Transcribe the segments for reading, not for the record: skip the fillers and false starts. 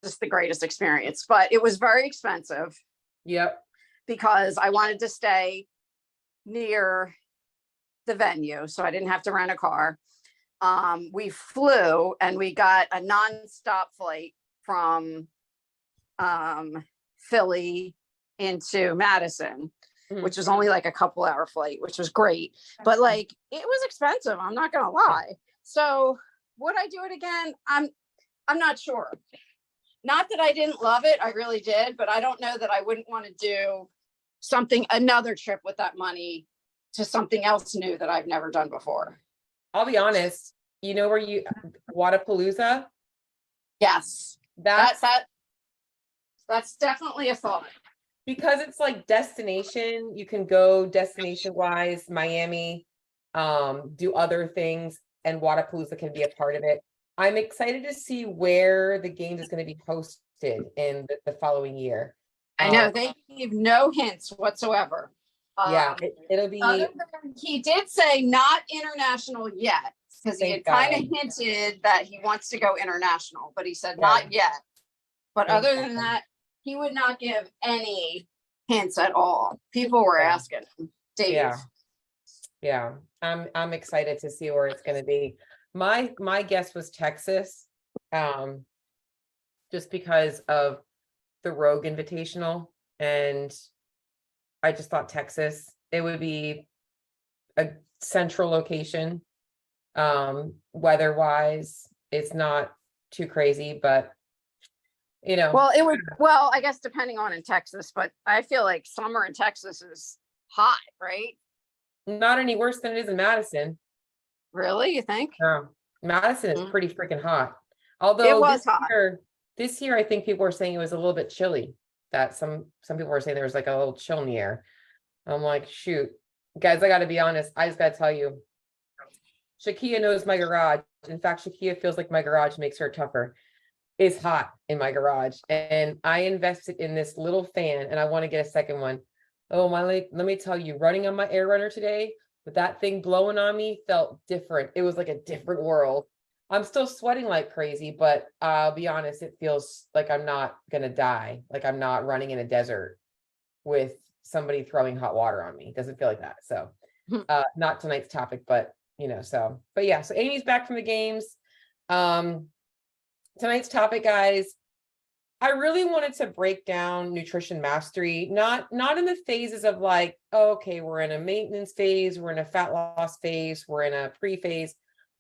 just the greatest experience, but it was very expensive Yep. because I wanted to stay near the venue, so I didn't have to rent a car. We flew and we got a nonstop flight from Philly into Madison, Mhm. which was only like a couple hour flight, which was great. But like it was expensive, I'm not gonna lie. So would I do it again? I'm not sure. Not that I didn't love it, I really did, but I don't know that I wouldn't want to do another trip with that money to something else new that I've never done before. I'll be honest, you know where Wadapalooza? Yes. That's That's definitely a thought. because it's like destination, you can go destination wise, Miami, do other things, and Wadapalooza can be a part of it. I'm excited to see where the games is going to be hosted in the following year. I know they gave no hints whatsoever. Yeah, it'll be. He did say not international yet, because he had kind of hinted that he wants to go international, but he said not yet. But other than that, he would not give any hints at all. People were asking him, Dave. Yeah. I'm excited to see where it's going to be. My guess was Texas, just because of the Rogue Invitational, and I just thought Texas, it would be a central location. Weather-wise, it's not too crazy, but Well, I guess depending on in Texas, but I feel like summer in Texas is hot, right? not any worse than it is in Madison. Really? You think? No, Madison is pretty freaking hot. Although it was hot. This year, I think people were saying it was a little bit chilly. That some people were saying there was like a little chill in the air. I'm like, shoot, guys, I got to be honest. I just got to tell you, Shakia knows my garage. In fact, Shakia feels like my garage makes her tougher. It's hot in my garage, and I invested in this little fan, and I want to get a second one. Oh my, let me tell you, running on my Air Runner today with that thing blowing on me felt different. It was like a different world. I'm still sweating like crazy, but I'll be honest, it feels like I'm not gonna die. Like I'm not running in a desert with somebody throwing hot water on me. It doesn't feel like that. So not tonight's topic, but but yeah, so Amy's back from the games. Tonight's topic, guys, I really wanted to break down nutrition mastery, not in the phases of like, oh, okay, we're in a maintenance phase, we're in a fat loss phase, we're in a pre-phase,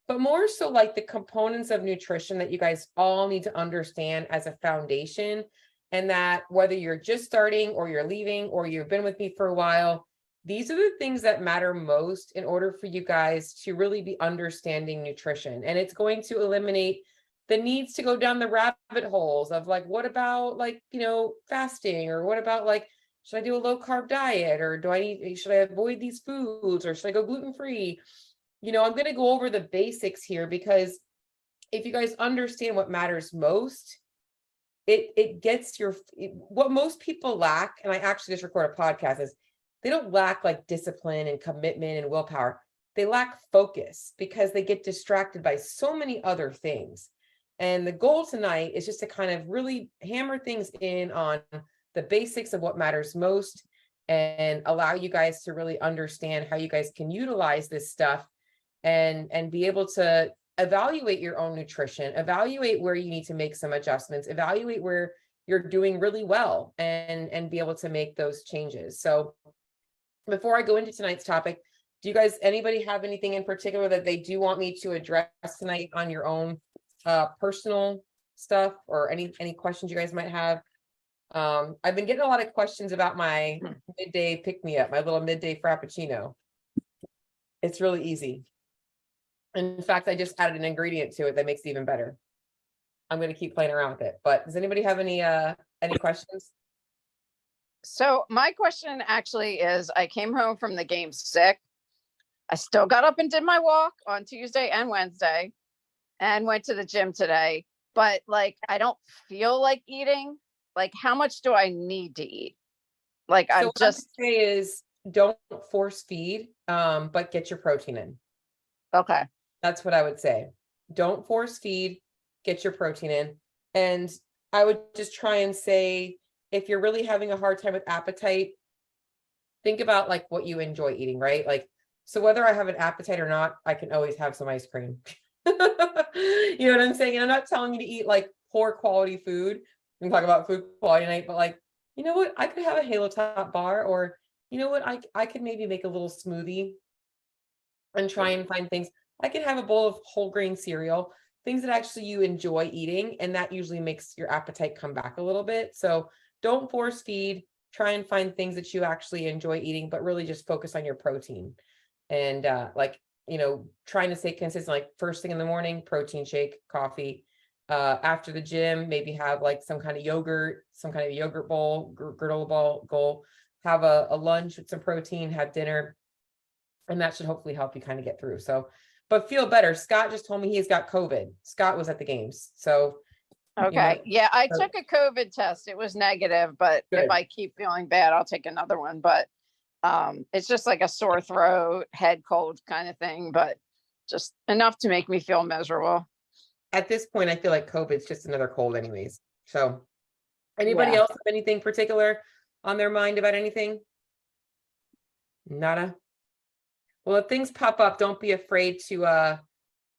but more so like the components of nutrition that you guys all need to understand as a foundation. And that whether you're just starting or you're leaving or you've been with me for a while, these are the things that matter most in order for you guys to really be understanding nutrition. And it's going to eliminate the needs to go down the rabbit holes of like, what about like, fasting, or what about like, should I do a low carb diet, or should I avoid these foods, or should I go gluten-free? I'm going to go over the basics here, because if you guys understand what matters most, it gets what most people lack. And I actually just recorded a podcast, is they don't lack like discipline and commitment and willpower. They lack focus because they get distracted by so many other things. And the goal tonight is just to kind of really hammer things in on the basics of what matters most, and allow you guys to really understand how you guys can utilize this stuff and be able to evaluate your own nutrition, evaluate where you need to make some adjustments, evaluate where you're doing really well, and be able to make those changes. So before I go into tonight's topic, do you guys, anybody have anything in particular that they do want me to address tonight on your own personal stuff, or any questions you guys might have? I've been getting a lot of questions about my midday pick-me-up, my little midday frappuccino. It's really easy. In fact, I just added an ingredient to it that makes it even better. I'm going to keep playing around with it. But does anybody have any questions? So my question actually is, I came home from the game sick. I still got up and did my walk on Tuesday and Wednesday, and went to the gym today, but like, I don't feel like eating. Like, how much do I need to eat? Like, So what I would say is, don't force feed, but get your protein in. Okay. That's what I would say. Don't force feed, get your protein in. And I would just try and say, if you're really having a hard time with appetite, think about like what you enjoy eating, right? Like, so whether I have an appetite or not, I can always have some ice cream. You know what I'm saying? And I'm not telling you to eat like poor quality food. We can talk about food quality night, but like, you know what? I could have a Halo Top bar, or you know what? I could maybe make a little smoothie and try and find things. I could have a bowl of whole grain cereal, things that actually you enjoy eating, and that usually makes your appetite come back a little bit. So don't force feed. Try and find things that you actually enjoy eating, but really just focus on your protein. And like, you know, trying to stay consistent, like first thing in the morning, protein shake, coffee. After the gym, maybe have like some kind of yogurt, some kind of yogurt bowl, granola bowl, have a lunch with some protein, have dinner. And that should hopefully help you kind of get through. So, but feel better. Scott just told me he's got COVID. Scott was at the games. So, Okay. Yeah, I so- took a COVID test. It was negative, but Good. if I keep feeling bad, I'll take another one. But it's just like a sore throat, head cold kind of thing, but just enough to make me feel miserable. At this point, I feel like COVID's just another cold anyways. So anybody Yeah. else have anything particular on their mind about anything? Nada. Well, if things pop up, don't be afraid to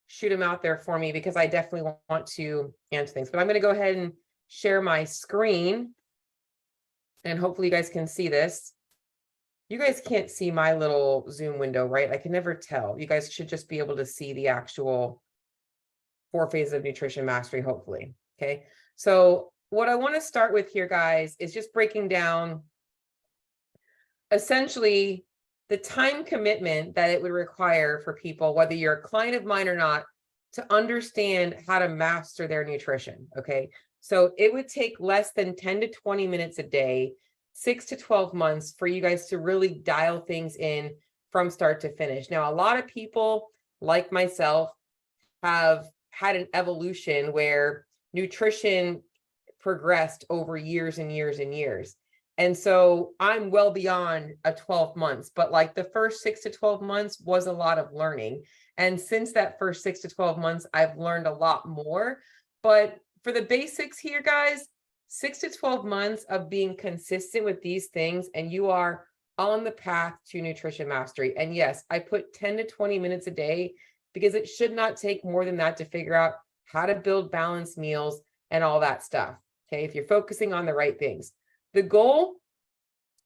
shoot them out there for me, because I definitely want to answer things. But I'm going to go ahead and share my screen, and hopefully you guys can see this. You guys can't see my little Zoom window, right? I can never tell. You guys should just be able to see the actual 4 phases of nutrition mastery, hopefully. Okay. So what I want to start with here, guys, is just breaking down essentially the time commitment that it would require for people, whether you're a client of mine or not, to understand how to master their nutrition. Okay. So it would take less than 10 to 20 minutes a day, 6 to 12 months for you guys to really dial things in from start to finish. Now, a lot of people like myself have had an evolution where nutrition progressed over years and years and years. And so I'm well beyond a 12 months, but like the first 6 to 12 months was a lot of learning. And since that first 6 to 12 months, I've learned a lot more. But for the basics here, guys, 6 to 12 months of being consistent with these things, and you are on the path to nutrition mastery. And yes, I put 10 to 20 minutes a day because it should not take more than that to figure out how to build balanced meals and all that stuff. Okay, if you're focusing on the right things. The goal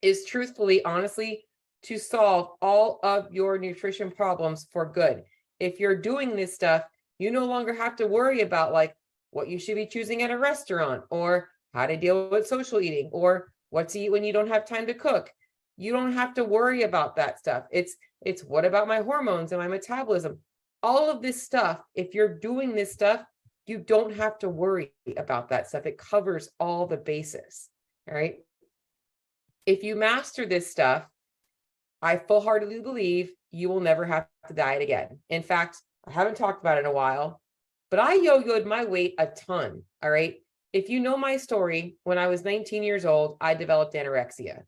is truthfully, honestly, to solve all of your nutrition problems for good. If you're doing this stuff, you no longer have to worry about like what you should be choosing at a restaurant, or how to deal with social eating, or what to eat when you don't have time to cook. You don't have to worry about that stuff. It's what about my hormones and my metabolism? All of this stuff, if you're doing this stuff, you don't have to worry about that stuff. It covers all the bases. All right. If you master this stuff, I full-heartedly believe you will never have to diet again. In fact, I haven't talked about it in a while, but I yo-yoed my weight a ton. All right. If you know my story, when I was 19 years old, I developed anorexia.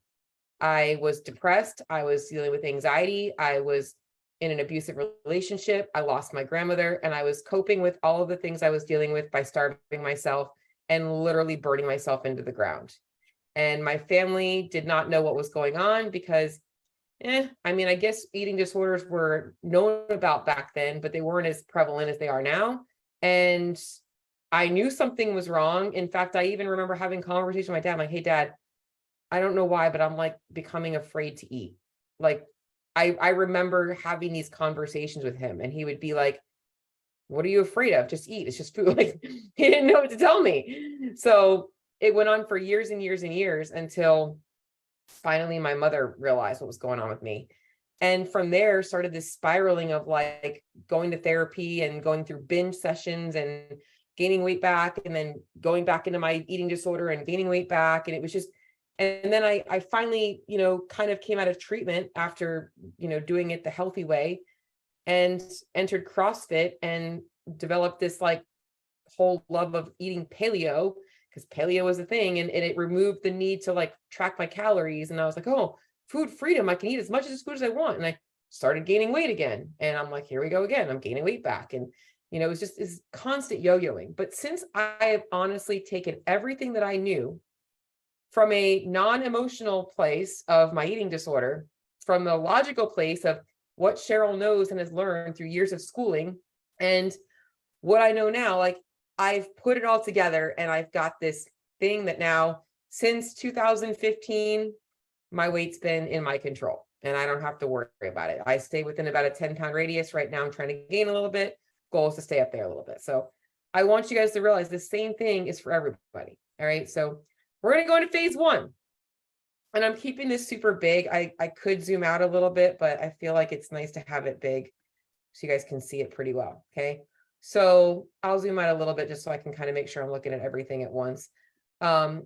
I was depressed. I was dealing with anxiety. I was in an abusive relationship. I lost my grandmother, and I was coping with all of the things I was dealing with by starving myself and literally burning myself into the ground. And my family did not know what was going on because, I mean, I guess eating disorders were known about back then, but they weren't as prevalent as they are now. And I knew something was wrong. In fact, I even remember having a conversation with my dad, like, hey, Dad, I don't know why, but I'm like becoming afraid to eat. Like, I remember having these conversations with him, and he would be like, what are you afraid of? Just eat. It's just food. Like, he didn't know what to tell me. So it went on for years and years and years until finally my mother realized what was going on with me. And from there started this spiraling of like going to therapy and going through binge sessions and gaining weight back, and then going back into my eating disorder and gaining weight back. And it was just, and then I finally, kind of came out of treatment after, doing it the healthy way, and entered CrossFit and developed this like whole love of eating paleo, because paleo was a thing, and it removed the need to like track my calories. And I was like, oh, food freedom, I can eat as much as food as I want. And I started gaining weight again. And I'm like, here we go again. I'm gaining weight back. And, it was just this constant yo-yoing. But since I have honestly taken everything that I knew from a non-emotional place of my eating disorder, from the logical place of what Cheryl knows and has learned through years of schooling, and what I know now, like I've put it all together and I've got this thing that now, since 2015, my weight's been in my control and I don't have to worry about it. I stay within about a 10-pound radius. Right now I'm trying to gain a little bit. Goal is to stay up there a little bit. So I want you guys to realize the same thing is for everybody. All right. So we're going to go into phase 1. And I'm keeping this super big. I could zoom out a little bit, but I feel like it's nice to have it big so you guys can see it pretty well. Okay. So I'll zoom out a little bit just so I can kind of make sure I'm looking at everything at once. The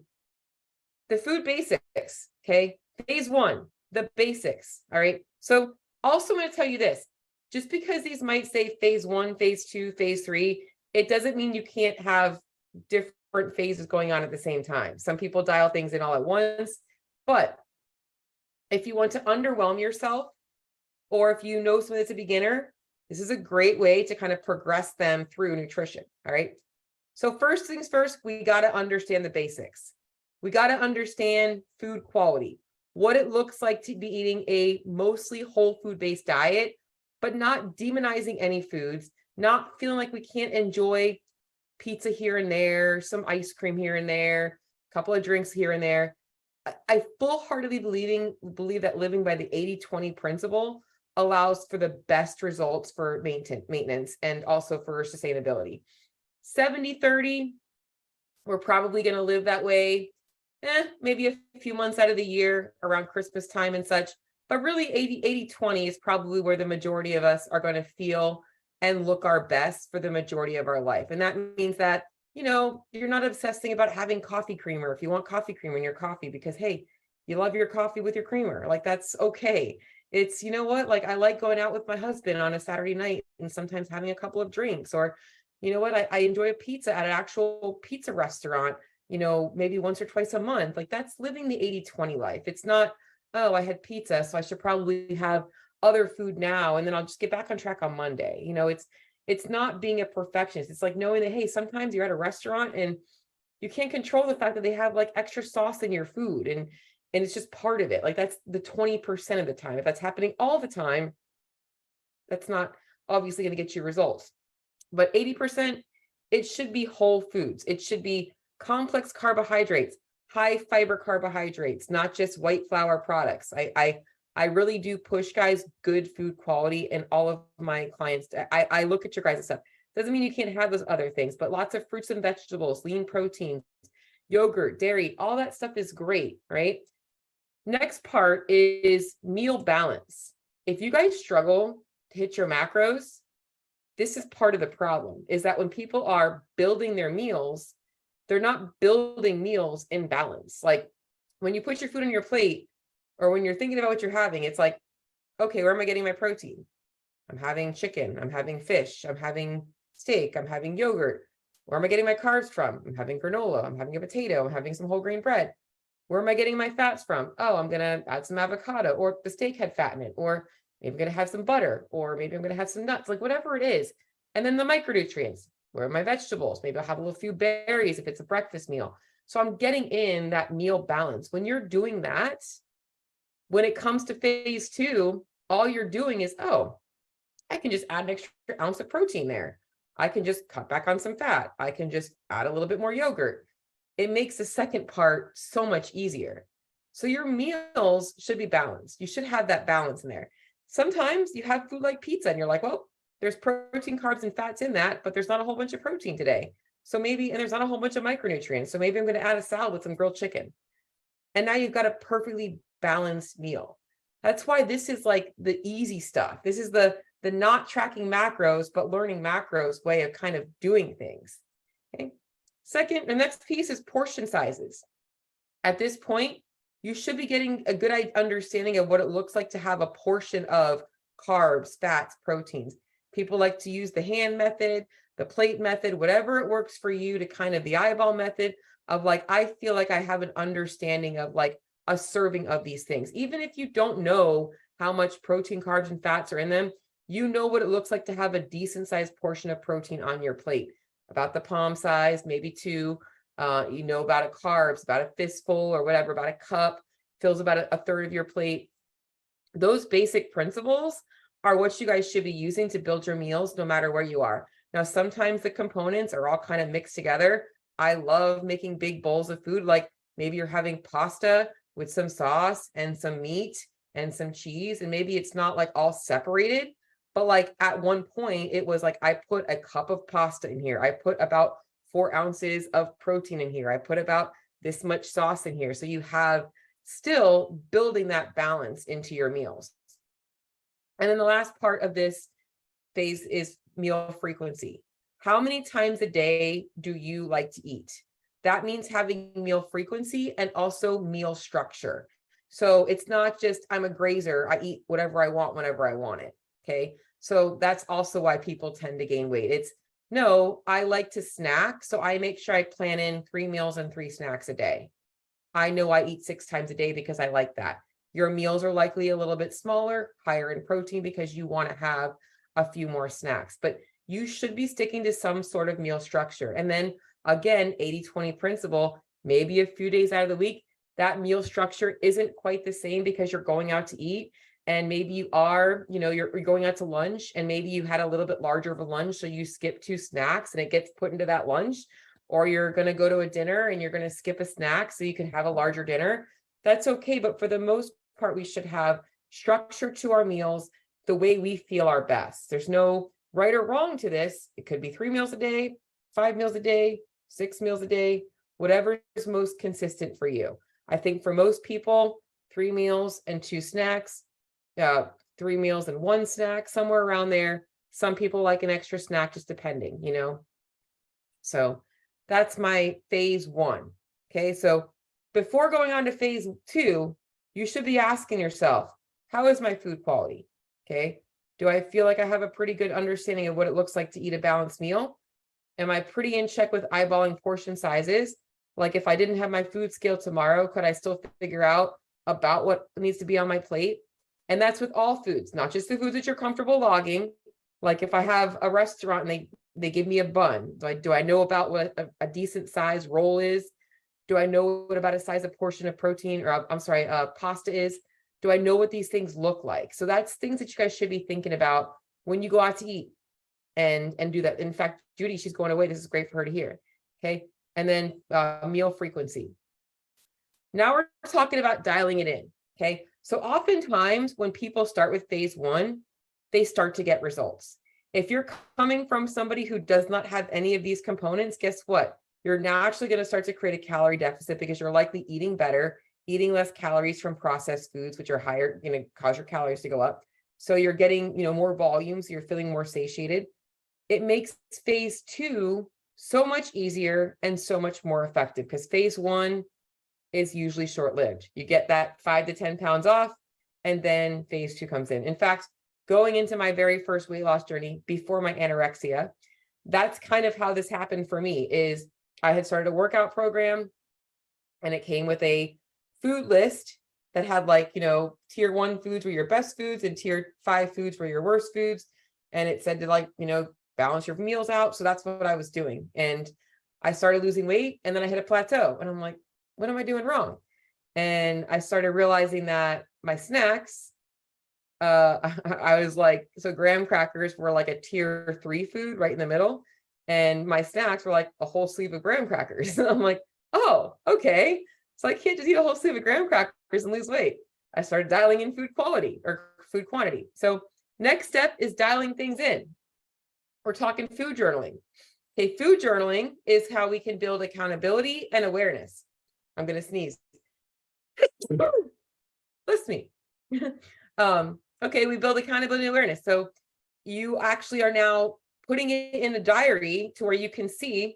food basics. Okay. Phase 1, the basics. All right. So also I'm going to tell you this, just because these might say phase 1, phase 2, phase 3, it doesn't mean you can't have different phases going on at the same time. Some people dial things in all at once, but if you want to underwhelm yourself, or if you know someone that's a beginner, this is a great way to kind of progress them through nutrition. All right. So first things first, we got to understand the basics. We got to understand food quality, what it looks like to be eating a mostly whole food based diet, but not demonizing any foods, not feeling like we can't enjoy pizza here and there, some ice cream here and there, a couple of drinks here and there. I full-heartedly believe that living by the 80-20 principle allows for the best results for maintenance and also for sustainability. 70-30, we're probably going to live that way, maybe a few months out of the year around Christmas time and such, but really 80-20 is probably where the majority of us are going to feel and look our best for the majority of our life. And that means that, you're not obsessing about having coffee creamer if you want coffee creamer in your coffee because, hey, you love your coffee with your creamer. Like, that's okay. It's, like I like going out with my husband on a Saturday night and sometimes having a couple of drinks, or, I enjoy a pizza at an actual pizza restaurant, maybe once or twice a month. Like, that's living the 80-20 life. It's not, oh, I had pizza, so I should probably have other food now, and then I'll just get back on track on Monday. It's not being a perfectionist. It's like knowing that, hey, sometimes you're at a restaurant and you can't control the fact that they have like extra sauce in your food, and it's just part of it. Like, that's the 20% of the time. If that's happening all the time, that's not obviously going to get you results. But 80%, it should be whole foods. It should be complex carbohydrates, high fiber carbohydrates, not just white flour products. I really do push guys good food quality, and all of my clients, I look at your guys' stuff. Doesn't mean you can't have those other things, but lots of fruits and vegetables, lean proteins, yogurt, dairy, all that stuff is great, right? Next part is meal balance. If you guys struggle to hit your macros, this is part of the problem, is that when people are building their meals, they're not building meals in balance. Like, when you put your food on your plate, or when you're thinking about what you're having, it's like, okay, where am I getting my protein? I'm having chicken, I'm having fish, I'm having steak, I'm having yogurt. Where am I getting my carbs from? I'm having granola, I'm having a potato, I'm having some whole grain bread. Where am I getting my fats from? Oh, I'm going to add some avocado, or the steak had fat in it, or maybe I'm going to have some butter, or maybe I'm going to have some nuts, like whatever it is. And then the micronutrients. Where are my vegetables? Maybe I'll have a little few berries if it's a breakfast meal. So I'm getting in that meal balance. When you're doing that, when it comes to phase 2, all you're doing is, oh, I can just add an extra ounce of protein there. I can just cut back on some fat. I can just add a little bit more yogurt. It makes the second part so much easier. So your meals should be balanced. You should have that balance in there. Sometimes you have food like pizza and you're like, well, there's protein, carbs, and fats in that, but there's not a whole bunch of protein today. So maybe, and there's not a whole bunch of micronutrients. So maybe I'm going to add a salad with some grilled chicken. And now you've got a perfectly balanced meal. That's why this is like the easy stuff. This is the not tracking macros, but learning macros way of kind of doing things. Okay. Second, the next piece is portion sizes. At this point, you should be getting a good understanding of what it looks like to have a portion of carbs, fats, proteins. People like to use the hand method, the plate method, whatever it works for you, to kind of the eyeball method of like, I feel like I have an understanding of like a serving of these things. Even if you don't know how much protein, carbs, and fats are in them, you know what it looks like to have a decent sized portion of protein on your plate, about the palm size, maybe two. You know about a carbs, about a fistful or whatever, about a cup, fills about a third of your plate. Those basic principles are what you guys should be using to build your meals, no matter where you are. Now, sometimes the components are all kind of mixed together. I love making big bowls of food, like maybe you're having pasta with some sauce and some meat and some cheese, and maybe it's not like all separated, but like at one point it was like I put a cup of pasta in here, I put about 4 ounces of protein in here, I put about this much sauce in here. So you have still building that balance into your meals. And then the last part of this phase is meal frequency. How many times a day do you like to eat? That means having meal frequency and also meal structure. So it's not just I'm a grazer, I eat whatever I want whenever I want it. Okay. So that's also why people tend to gain weight. It's no, I like to snack. So I make sure I plan in 3 meals and 3 snacks a day. I know I eat 6 times a day because I like that. Your meals are likely a little bit smaller, higher in protein because you want to have a few more snacks, but you should be sticking to some sort of meal structure. And then again, 80-20 principle, maybe a few days out of the week, that meal structure isn't quite the same because you're going out to eat. And maybe you are, you're going out to lunch and maybe you had a little bit larger of a lunch. So you skip 2 snacks and it gets put into that lunch, or you're going to go to a dinner and you're going to skip a snack so you can have a larger dinner. That's okay. But for the most part, we should have structure to our meals the way we feel our best. There's no right or wrong to this. It could be 3 meals a day, 5 meals a day, 6 meals a day, whatever is most consistent for you. I think for most people, 3 meals and 2 snacks, 3 meals and 1 snack, somewhere around there. Some people like an extra snack, just depending, So that's my phase 1. Okay. So before going on to phase 2, you should be asking yourself, how is my food quality? Okay. Do I feel like I have a pretty good understanding of what it looks like to eat a balanced meal? Am I pretty in check with eyeballing portion sizes? Like if I didn't have my food scale tomorrow, could I still figure out about what needs to be on my plate? And that's with all foods, not just the foods that you're comfortable logging. Like if I have a restaurant and they give me a bun, do I know about what a decent size roll is? Do I know what about a size of portion of protein, or I'm sorry, pasta is? Do I know what these things look like? So that's things that you guys should be thinking about when you go out to eat and do that. In fact, Judy, she's going away. This is great for her to hear. Okay. And then meal frequency. Now we're talking about dialing it in. Okay. So oftentimes when people start with phase 1, they start to get results. If you're coming from somebody who does not have any of these components, guess what? You're naturally going to start to create a calorie deficit because you're likely eating better, eating less calories from processed foods, which are higher, going to cause your calories to go up. So you're getting, more volume. So you're feeling more satiated. It makes phase 2 so much easier and so much more effective because phase 1 is usually short-lived. You get that 5 to 10 pounds off, and then phase 2 comes in. In fact, going into my very first weight loss journey before my anorexia, that's kind of how this happened for me. Is I had started a workout program and it came with a food list that had like, tier 1 foods were your best foods and tier 5 foods were your worst foods. And it said to balance your meals out. So that's what I was doing. And I started losing weight and then I hit a plateau and I'm like, what am I doing wrong? And I started realizing that my snacks, I was like, so graham crackers were like a tier 3 food right in the middle. And my snacks were like a whole sleeve of graham crackers. And I'm like, oh, okay. So I can't just eat a whole sleeve of graham crackers and lose weight. I started dialing in food quality or food quantity. So next step is dialing things in. We're talking food journaling. Okay, food journaling is how we can build accountability and awareness. I'm going to sneeze. Listen to me. Okay, we build accountability and awareness. So you actually are now putting it in a diary to where you can see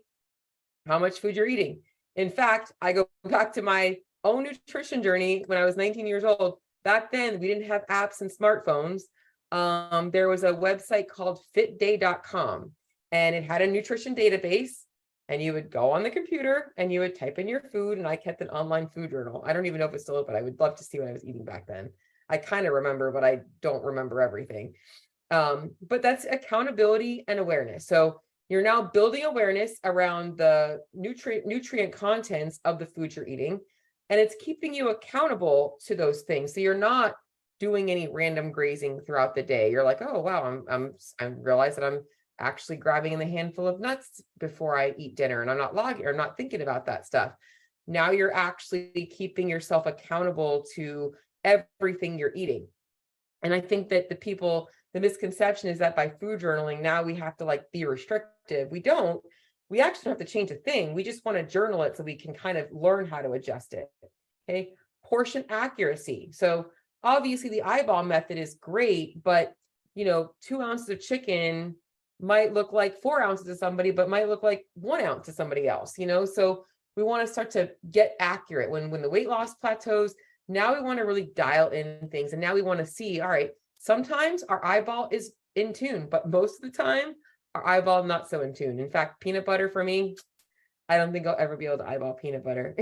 how much food you're eating. In fact, I go back to my own nutrition journey when I was 19 years old. Back then, we didn't have apps and smartphones. There was a website called fitday.com and it had a nutrition database, and you would go on the computer and you would type in your food, and I kept an online food journal. I don't even know if it's still open. I would love to see what I was eating back then. I kind of remember, but I don't remember everything. But that's accountability and awareness. So you're now building awareness around the nutrient contents of the food you're eating, and it's keeping you accountable to those things. So you're not doing any random grazing throughout the day. You're like, oh wow, I realize that I'm actually grabbing in a handful of nuts before I eat dinner, and I'm not logging or not thinking about that stuff. Now you're actually keeping yourself accountable to everything you're eating. And I think that the misconception is that by food journaling, now we have to like be restrictive. We don't. We actually don't have to change a thing. We just want to journal it so we can kind of learn how to adjust it. Okay. Portion accuracy. So obviously the eyeball method is great, but 2 ounces of chicken might look like 4 ounces to somebody, but might look like 1 ounce to somebody else, so we want to start to get accurate when the weight loss plateaus. Now we want to really dial in things. And now we want to see, all right, sometimes our eyeball is in tune, but most of the time our eyeball not so in tune. In fact, peanut butter for me, I don't think I'll ever be able to eyeball peanut butter.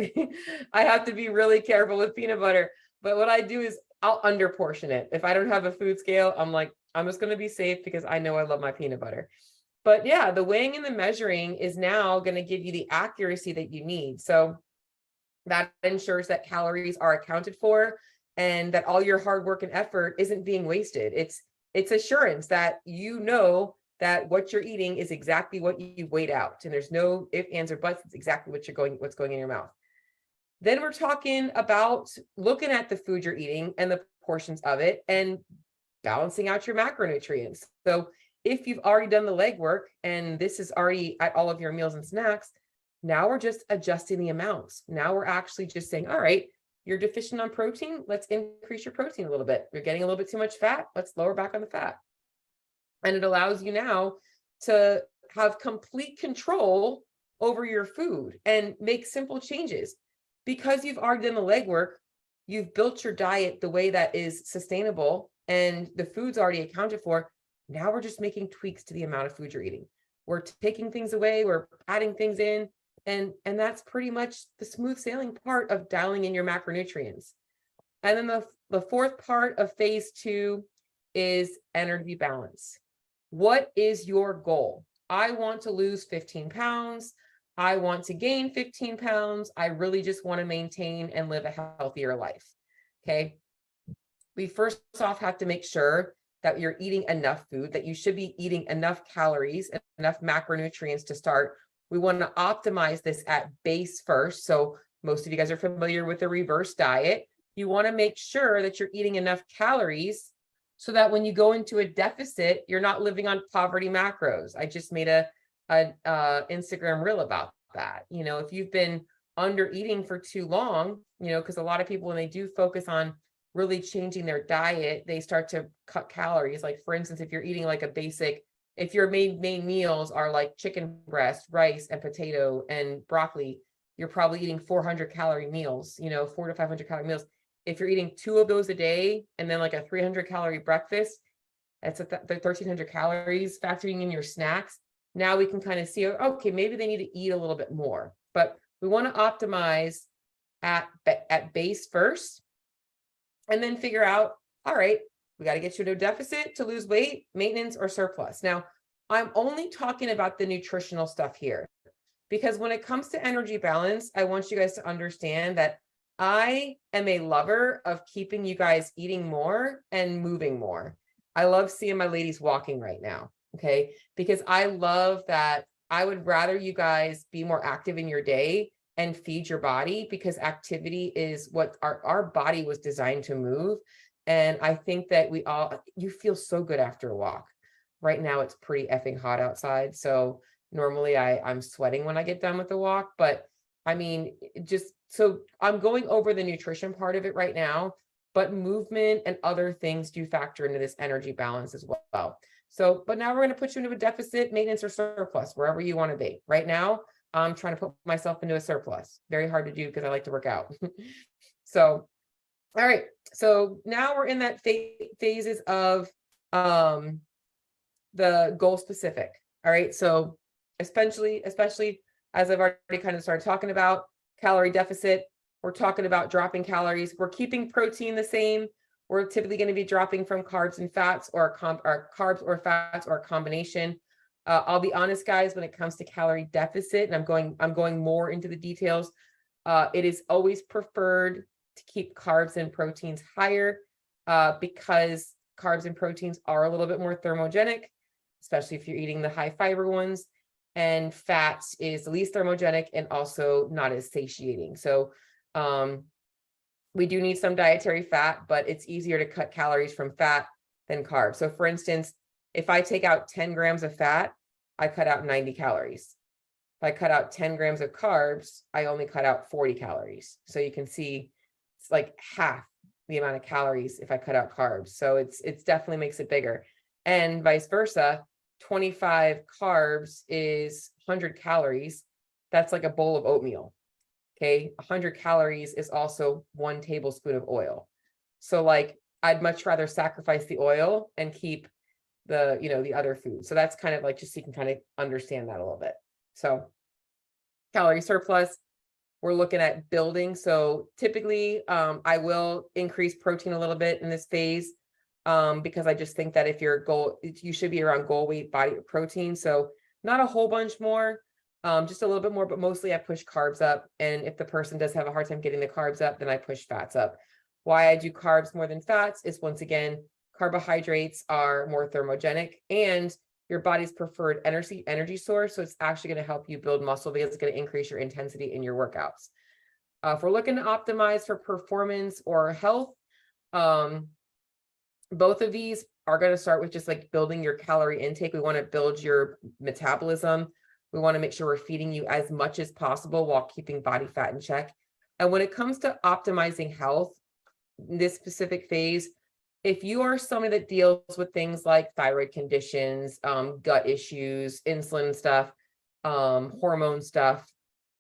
I have to be really careful with peanut butter. But what I do is I'll underportion it. If I don't have a food scale, I'm like, I'm just going to be safe because I know I love my peanut butter. But yeah, the weighing and the measuring is now going to give you the accuracy that you need. So that ensures that calories are accounted for and that all your hard work and effort isn't being wasted. It's assurance that that what you're eating is exactly what you weighed out. And there's no ifs, ands, or buts. It's exactly what's going in your mouth. Then we're talking about looking at the food you're eating and the portions of it and balancing out your macronutrients. So if you've already done the legwork and this is already at all of your meals and snacks, now we're just adjusting the amounts. Now we're actually just saying, all right, you're deficient on protein. Let's increase your protein a little bit. You're getting a little bit too much fat. Let's lower back on the fat. And it allows you now to have complete control over your food and make simple changes. Because you've already done the legwork, you've built your diet the way that is sustainable and the food's already accounted for. Now we're just making tweaks to the amount of food you're eating. We're taking things away, we're adding things in, and that's pretty much the smooth sailing part of dialing in your macronutrients. And then the fourth part of phase 2 is energy balance. What is your goal? I want to lose 15 pounds. I want to gain 15 pounds. I really just want to maintain and live a healthier life. Okay. We first off have to make sure that you're eating enough food, that you should be eating enough calories, enough macronutrients to start. We want to optimize this at base first. So most of you guys are familiar with the reverse diet. You want to make sure that you're eating enough calories so that when you go into a deficit, you're not living on poverty macros. I just made a Instagram reel about that. If you've been under eating for too long, because a lot of people, when they do focus on really changing their diet, they start to cut calories. Like for instance, if you're eating like a basic, if your main meals are like chicken breast, rice and potato and broccoli, you're probably eating 400 calorie meals, 400 to 500 calorie meals. If you're eating 2 of those a day and then like a 300 calorie breakfast, that's 1,300 calories factoring in your snacks. Now we can kind of see, okay, maybe they need to eat a little bit more, but we want to optimize at base first and then figure out, all right, we got to get you to a deficit to lose weight, maintenance, or surplus. Now, I'm only talking about the nutritional stuff here because when it comes to energy balance, I want you guys to understand that I am a lover of keeping you guys eating more and moving more. I love seeing my ladies walking right now. Okay. Because I love that. I would rather you guys be more active in your day and feed your body, because activity is what our body was designed to move. And I think that you feel so good after a walk. Right now it's pretty effing hot outside. So normally I'm sweating when I get done with the walk, but I mean, so I'm going over the nutrition part of it right now, but movement and other things do factor into this energy balance as well. So, but now we're going to put you into a deficit, maintenance, or surplus, wherever you want to be. Right now, I'm trying to put myself into a surplus. Very hard to do because I like to work out. So, all right. So now we're in that phases of the goal specific. All right. So especially as I've already kind of started talking about calorie deficit, we're talking about dropping calories. We're keeping protein the same. we're typically going to be dropping from carbs and fats, or carbs or fats, or a combination. I'll be honest, guys, when it comes to calorie deficit, and I'm going more into the details, it is always preferred to keep carbs and proteins higher, because carbs and proteins are a little bit more thermogenic, especially if you're eating the high fiber ones, and fats is the least thermogenic and also not as satiating. So we do need some dietary fat, but it's easier to cut calories from fat than carbs. So for instance, if I take out 10 grams of fat, I cut out 90 calories. If I cut out 10 grams of carbs, I only cut out 40 calories. So you can see it's like half the amount of calories if I cut out carbs. So it's definitely makes it bigger. And vice versa, 25 carbs is 100 calories. That's like a bowl of oatmeal. Okay, 100 calories is also 1 tablespoon of oil. So like, I'd much rather sacrifice the oil and keep the, the other food. So that's kind of like, just so you can kind of understand that a little bit. So calorie surplus, we're looking at building. So typically, I will increase protein a little bit in this phase, because I just think that if your goal, you should be around goal weight body protein. So not a whole bunch more, just a little bit more, but mostly I push carbs up. And if the person does have a hard time getting the carbs up, then I push fats up. Why I do carbs more than fats is, once again, carbohydrates are more thermogenic and your body's preferred energy source. So it's actually going to help you build muscle because it's going to increase your intensity in your workouts. If we're looking to optimize for performance or health, both of these are going to start with just like building your calorie intake. We want to build your metabolism. We want to make sure we're feeding you as much as possible while keeping body fat in check. And when it comes to optimizing health, this specific phase, if you are somebody that deals with things like thyroid conditions, gut issues, insulin stuff, hormone stuff,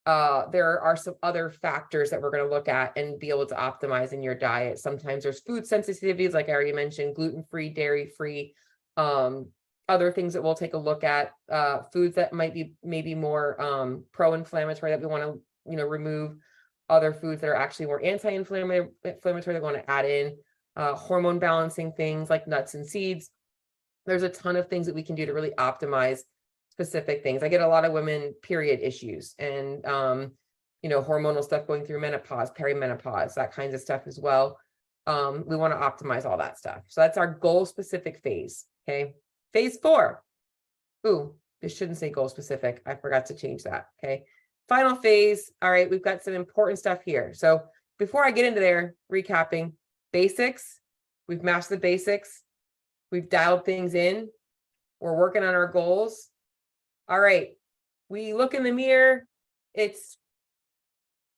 there are some other factors that we're going to look at and be able to optimize in your diet. Sometimes there's food sensitivities, like I already mentioned, gluten-free, dairy-free, other things that we'll take a look at, foods that might be maybe more pro-inflammatory that we want to, remove, other foods that are actually more anti-inflammatory that we want to add in, hormone balancing things like nuts and seeds. There's a ton of things that we can do to really optimize specific things. I get a lot of women period issues and, hormonal stuff going through menopause, perimenopause, that kinds of stuff as well. We want to optimize all that stuff. So that's our goal specific phase. Okay. Phase 4. Ooh, this shouldn't say goal specific. I forgot to change that. Okay. Final phase. All right. We've got some important stuff here. So before I get into there, recapping basics, we've mastered the basics. We've dialed things in. We're working on our goals. All right. We look in the mirror. It's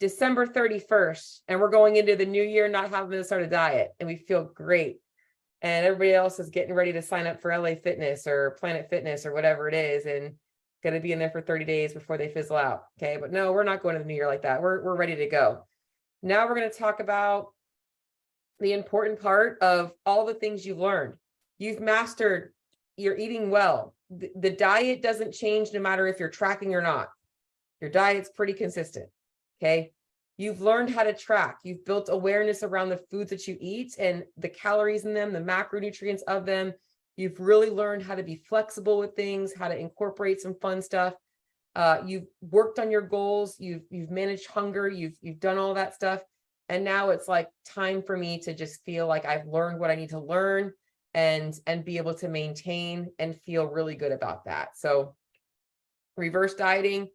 December 31st, and we're going into the new year not having to start a diet, and we feel great. And everybody else is getting ready to sign up for LA Fitness or Planet Fitness or whatever it is, and going to be in there for 30 days before they fizzle out. Okay. But no, we're not going to the new year like that. We're ready to go. Now we're going to talk about the important part of all the things you've learned. You've mastered, you're eating well. The diet doesn't change no matter if you're tracking or not. Your diet's pretty consistent. Okay. You've learned how to track. You've built awareness around the foods that you eat and the calories in them, the macronutrients of them. You've really learned how to be flexible with things, how to incorporate some fun stuff. You've worked on your goals. You've managed hunger. You've done all that stuff. And now it's like time for me to just feel like I've learned what I need to learn and be able to maintain and feel really good about that. So reverse dieting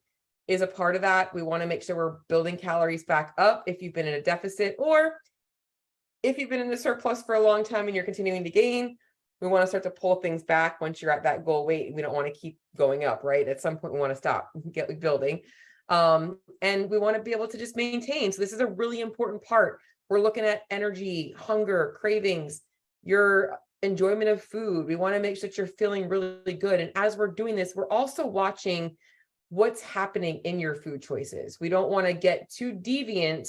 is a part of that. We want to make sure we're building calories back up if you've been in a deficit, or if you've been in the surplus for a long time and you're continuing to gain. We want to start to pull things back once you're at that goal weight. We don't want to keep going up, right? At some point, we want to stop, get building. And we want to be able to just maintain. So this is a really important part. We're looking at energy, hunger, cravings, your enjoyment of food. We want to make sure that you're feeling really good. And as we're doing this, we're also watching what's happening in your food choices. We don't want to get too deviant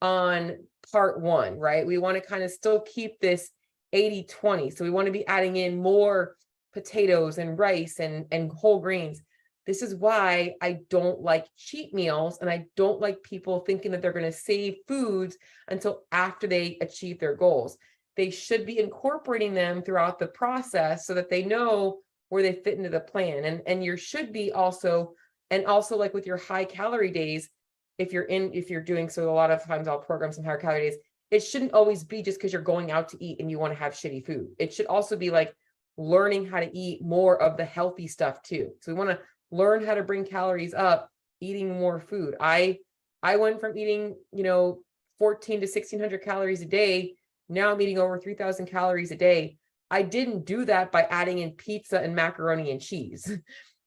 on part 1, right? We want to kind of still keep this 80-20. So we want to be adding in more potatoes and rice and whole grains. This is why I don't like cheat meals, and I don't like people thinking that they're going to save foods until after they achieve their goals. they should be incorporating them throughout the process so that they know where they fit into the plan. And you should be also, and also like with your high calorie days, if you're doing, so a lot of times I'll program some higher calorie days, it shouldn't always be just because you're going out to eat and you want to have shitty food. It should also be like learning how to eat more of the healthy stuff too. So we want to learn how to bring calories up, eating more food. I went from eating, 14 to 1600 calories a day. Now I'm eating over 3000 calories a day. I didn't do that by adding in pizza and macaroni and cheese.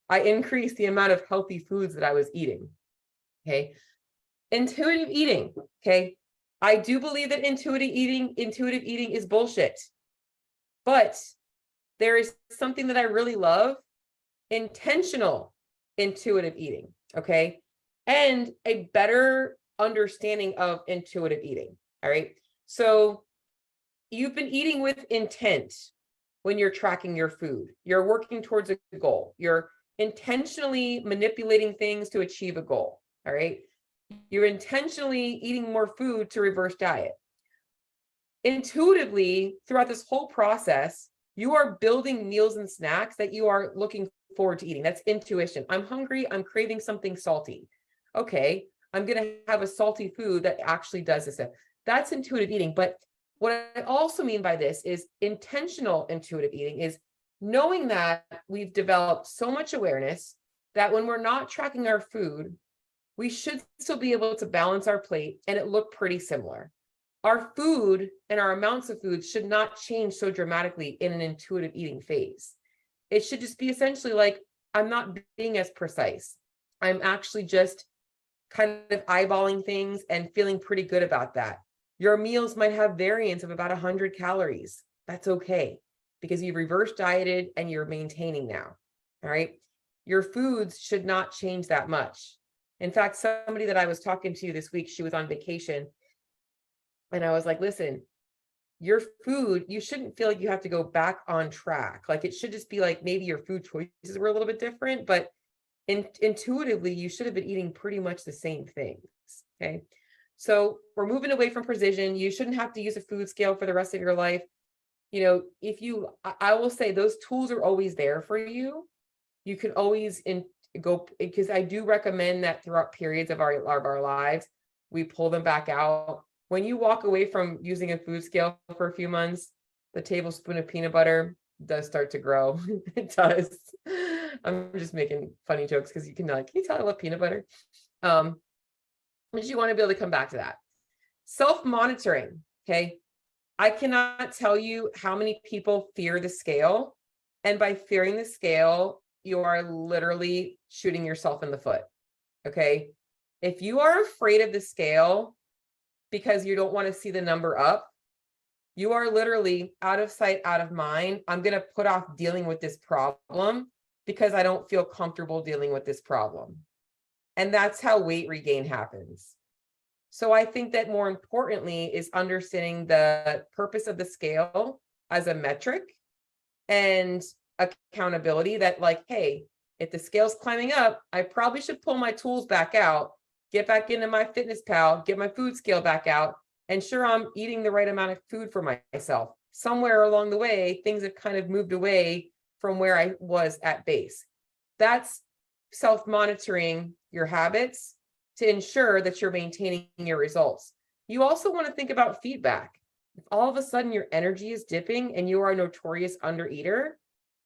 I increased the amount of healthy foods that I was eating. Okay. Intuitive eating. Okay. I do believe that intuitive eating is bullshit. But there is something that I really love, intentional intuitive eating. Okay. And a better understanding of intuitive eating. All right. So you've been eating with intent when you're tracking your food. You're working towards a goal. You're intentionally manipulating things to achieve a goal. All right. You're intentionally eating more food to reverse diet. Intuitively, throughout this whole process, you are building meals and snacks that you are looking forward to eating. That's intuition. I'm hungry. I'm craving something salty. Okay. I'm going to have a salty food that actually does this. That's intuitive eating. But what I also mean by this is intentional intuitive eating is knowing that we've developed so much awareness that when we're not tracking our food, we should still be able to balance our plate and it look pretty similar. Our food and our amounts of food should not change so dramatically in an intuitive eating phase. It should just be essentially like, I'm not being as precise. I'm actually just kind of eyeballing things and feeling pretty good about that. Your meals might have variance of about 100 calories. That's okay, because you've reverse dieted and you're maintaining now. All right. Your foods should not change that much. In fact, somebody that I was talking to this week, she was on vacation. And I was like, listen, your food, you shouldn't feel like you have to go back on track. Like it should just be like maybe your food choices were a little bit different, but intuitively, you should have been eating pretty much the same things. Okay. So we're moving away from precision. You shouldn't have to use a food scale for the rest of your life. I will say those tools are always there for you. You can always go, because I do recommend that throughout periods of our lives, we pull them back out. When you walk away from using a food scale for a few months, the tablespoon of peanut butter does start to grow. It does. I'm just making funny jokes because can you tell I love peanut butter? But you want to be able to come back to that. Self-monitoring. Okay. I cannot tell you how many people fear the scale. And by fearing the scale, you are literally shooting yourself in the foot. Okay. If you are afraid of the scale because you don't want to see the number up, you are literally out of sight, out of mind. I'm going to put off dealing with this problem because I don't feel comfortable dealing with this problem. And that's how weight regain happens. So I think that more importantly is understanding the purpose of the scale as a metric and accountability that like, hey, if the scale's climbing up, I probably should pull my tools back out, get back into my FitnessPal, get my food scale back out, and sure, I'm eating the right amount of food for myself. Somewhere along the way, things have kind of moved away from where I was at base. That's self-monitoring your habits to ensure that you're maintaining your results. You also want to think about feedback. If all of a sudden your energy is dipping and you are a notorious undereater,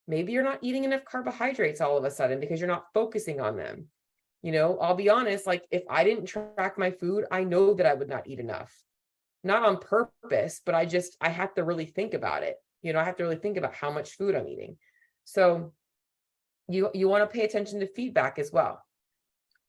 maybe you're not eating enough carbohydrates all of a sudden because you're not focusing on them. I'll be honest, like if I didn't track my food, I know that I would not eat enough. Not on purpose, but I have to really think about it. I have to really think about how much food I'm eating. So you want to pay attention to feedback as well.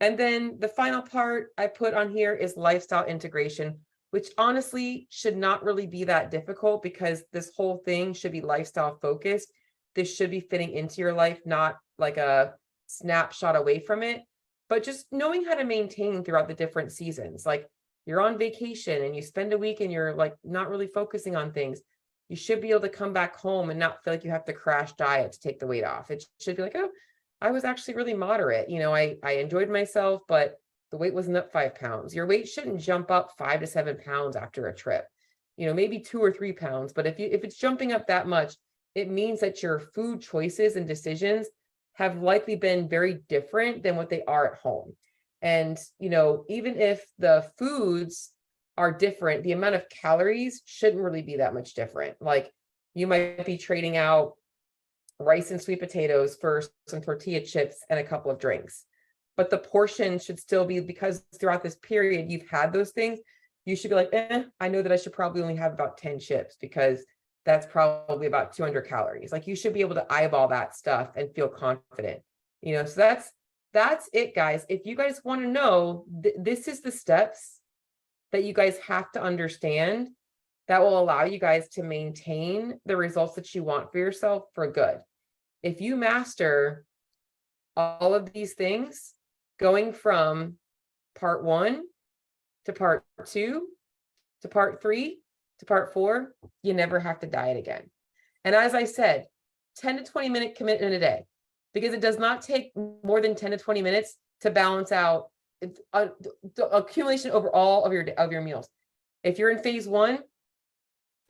And then the final part I put on here is lifestyle integration, which honestly should not really be that difficult because this whole thing should be lifestyle focused. This should be fitting into your life, not like a snapshot away from it, but just knowing how to maintain throughout the different seasons. Like you're on vacation and you spend a week and you're like not really focusing on things. You should be able to come back home and not feel like you have to crash diet to take the weight off. It should be like, oh, I was actually really moderate. I enjoyed myself, but the weight wasn't up 5 pounds. Your weight shouldn't jump up 5 to 7 pounds after a trip. maybe 2 or 3 pounds. But if it's jumping up that much, it means that your food choices and decisions have likely been very different than what they are at home. And, even if the foods are different, the amount of calories shouldn't really be that much different. Like, you might be trading out rice and sweet potatoes for some tortilla chips and a couple of drinks. But the portion should still be, because throughout this period you've had those things, you should be like, I know that I should probably only have about 10 chips because that's probably about 200 calories. Like, you should be able to eyeball that stuff and feel confident. So that's it, guys. If you guys want to know, this is the steps that you guys have to understand that will allow you guys to maintain the results that you want for yourself for good. If you master all of these things, going from part 1 to part 2 to part 3 to part 4, you never have to diet again. And as I said, 10 to 20 minute commitment a day, because it does not take more than 10 to 20 minutes to balance out the accumulation over all of your meals. If you're in phase 1,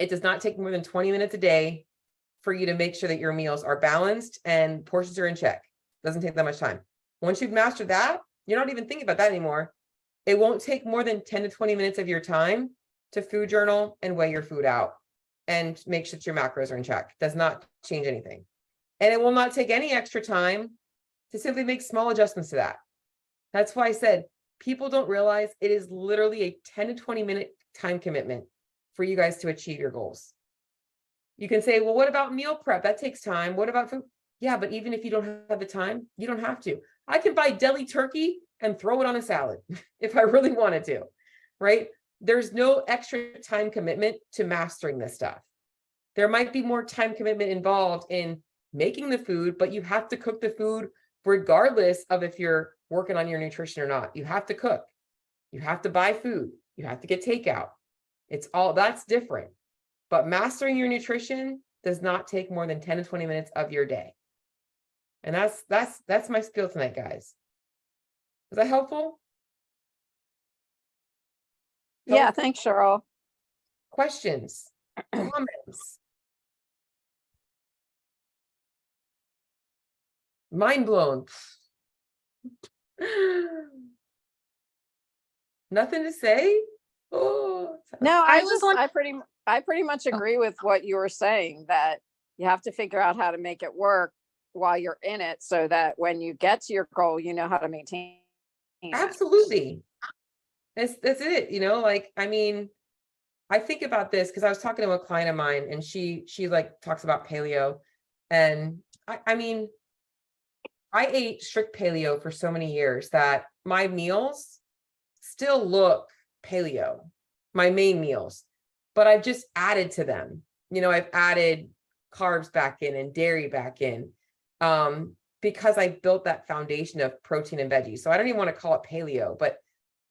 it does not take more than 20 minutes a day for you to make sure that your meals are balanced and portions are in check. Doesn't take that much time. Once you've mastered that, you're not even thinking about that anymore. It won't take more than 10 to 20 minutes of your time to food journal and weigh your food out and make sure that your macros are in check. Does not change anything. And it will not take any extra time to simply make small adjustments to that. That's why I said people don't realize it is literally a 10 to 20 minute time commitment for you guys to achieve your goals. You can say, well, what about meal prep? That takes time. What about food? Yeah, but even if you don't have the time, you don't have to. I can buy deli turkey and throw it on a salad if I really wanted to, right? There's no extra time commitment to mastering this stuff. There might be more time commitment involved in making the food, but you have to cook the food regardless of if you're working on your nutrition or not. You have to cook. You have to buy food. You have to get takeout. That's different. But mastering your nutrition does not take more than 10 to 20 minutes of your day. And that's my spiel tonight, guys. Was that helpful? Yeah, thanks, Cheryl. Questions, comments? Mind blown. Nothing to say? Oh, no, I pretty much agree with what you were saying, that you have to figure out how to make it work while you're in it, so that when you get to your goal, you know how to maintain it. Absolutely. That's it. I think about this because I was talking to a client of mine, and she like talks about paleo, and I ate strict paleo for so many years that my meals still look paleo, my main meals, but I've just added to them. I've added carbs back in and dairy back in, because I built that foundation of protein and veggies. So I don't even want to call it paleo, but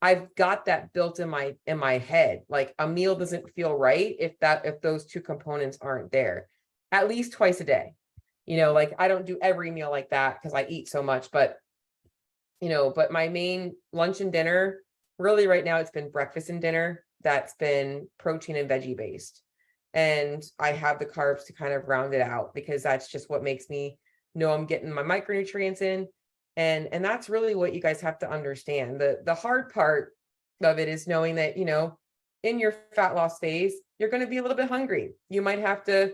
I've got that built in my head. Like, a meal doesn't feel right if those two components aren't there at least twice a day. Like, I don't do every meal like that because I eat so much, but my main lunch and dinner, really right now, it's been breakfast and dinner that's been protein and veggie based. And I have the carbs to kind of round it out, because that's just what makes me know I'm getting my micronutrients in. And that's really what you guys have to understand. The hard part of it is knowing that, in your fat loss phase, you're going to be a little bit hungry. You might have to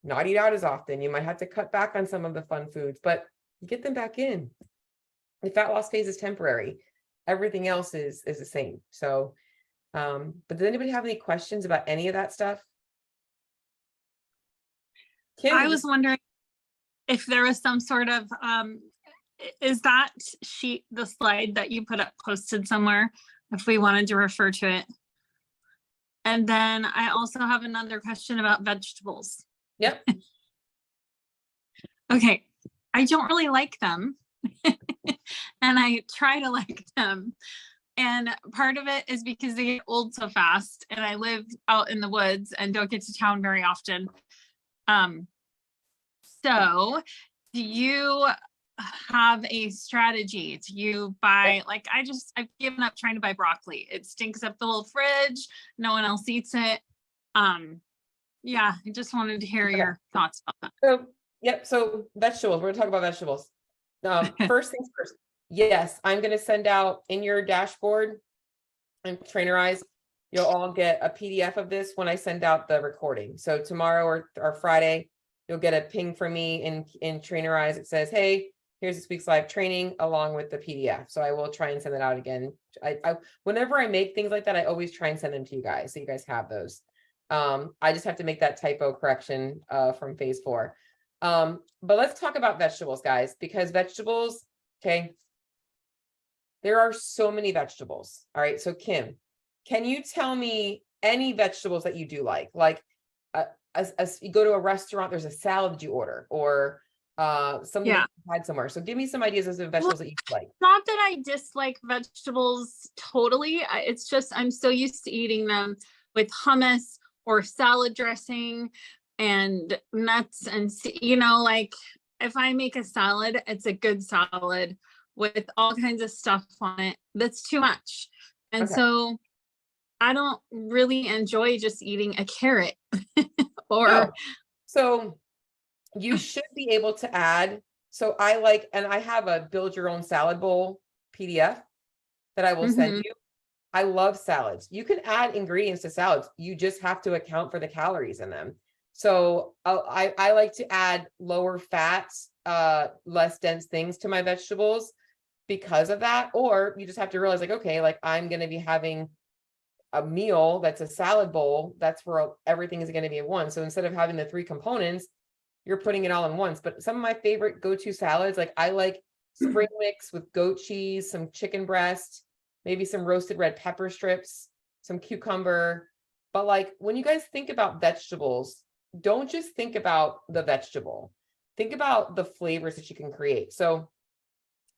not eat out as often. You might have to cut back on some of the fun foods, but you get them back in. The fat loss phase is temporary. Everything else is the same. So, but does anybody have any questions about any of that stuff? Kim, I was wondering if there was some sort of, is that sheet, the slide that you put up, posted somewhere, if we wanted to refer to it? And then I also have another question about vegetables. Yep. Okay. I don't really like them. And I try to like them. And part of it is because they get old so fast, and I live out in the woods and don't get to town very often. So do you have a strategy? Do you buy, like, I've given up trying to buy broccoli. It stinks up the little fridge. No one else eats it. Yeah, I just wanted to hear Okay. your thoughts about So, yep, so vegetables, we're gonna talk about vegetables. First things first, yes, I'm gonna send out in your dashboard and Trainerize, you'll all get a PDF of this when I send out the recording. So tomorrow or Friday, you'll get a ping from me in Trainerize. It says, hey, here's this week's live training along with the PDF. So I will try and send it out again. Whenever I make things like that, I always try and send them to you guys, so you guys have those. I just have to make that typo correction from phase 4. But let's talk about vegetables, guys, because vegetables, okay, there are so many vegetables. All right, so Kim, can you tell me any vegetables that you do like? Like, as you go to a restaurant, there's a salad that you order, or something Yeah. that you had somewhere. So give me some ideas of the vegetables that you like. Not that I dislike vegetables totally. It's just I'm so used to eating them with hummus or salad dressing and nuts and like if I make a salad, it's a good salad with all kinds of stuff on it. That's too much. And Okay. so I don't really enjoy just eating a carrot or No. So you should be able to add. So I like, and I have a build your own salad bowl PDF that I will send Mhm. you. I love salads. You can add ingredients to salads. You just have to account for the calories in them. So I like to add lower fat, less dense things to my vegetables because of that. Or you just have to realize like, okay, like I'm going to be having a meal that's a salad bowl. That's where everything is going to be in one. So instead of having the 3 components, you're putting it all in once. But some of my favorite go-to salads, like I like spring mix with goat cheese, some chicken breast, maybe some roasted red pepper strips, some cucumber. But like when you guys think about vegetables, don't just think about the vegetable. Think about the flavors that you can create. So